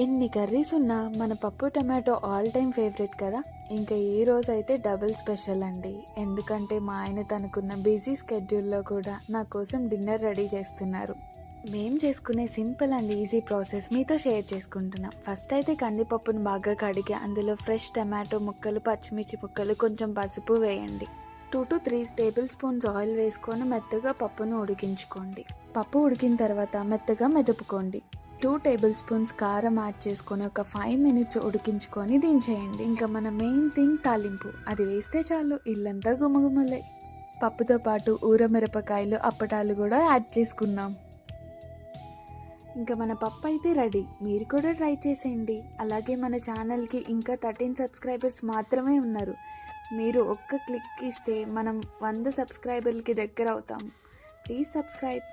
ఎన్ని కర్రీస్ ఉన్నా మన పప్పు టమాటో ఆల్ టైమ్ ఫేవరెట్ కదా. ఇంకా ఈ రోజు అయితే డబుల్ స్పెషల్ అండి. ఎందుకంటే మా ఆయన తనకున్న బిజీ స్కెడ్యూల్లో కూడా నా కోసం డిన్నర్ రెడీ చేస్తున్నారు. మేము చేసుకునే సింపుల్ అండ్ ఈజీ ప్రాసెస్ మీతో షేర్ చేసుకుంటున్నాం. ఫస్ట్ అయితే కందిపప్పును బాగా కడిగి అందులో ఫ్రెష్ టమాటో ముక్కలు, పచ్చిమిర్చి ముక్కలు, కొంచెం పసుపు వేయండి. 2 to 3 టేబుల్ స్పూన్స్ ఆయిల్ వేసుకొని మెత్తగా పప్పును ఉడికించుకోండి. పప్పు ఉడికిన తర్వాత మెత్తగా మెదుపుకోండి. 2 టేబుల్ స్పూన్స్ కారం యాడ్ చేసుకొని ఒక 5 minutes ఉడికించుకొని దించేయండి. ఇంకా మన మెయిన్ థింగ్ తాలింపు, అది వేస్తే చాలు ఇల్లంతా గుమగుమలే. పప్పుతో పాటు ఊరమిరపకాయలు, అప్పటాలు కూడా యాడ్ చేసుకున్నాం. ఇంకా మన పప్పు అయితే రెడీ. మీరు కూడా ట్రై చేసేయండి. అలాగే మన ఛానల్కి ఇంకా 13 సబ్స్క్రైబర్స్ మాత్రమే ఉన్నారు. మీరు ఒక్క క్లిక్ ఇస్తే మనం 100 సబ్స్క్రైబర్లకి దగ్గర అవుతాం. Please subscribe.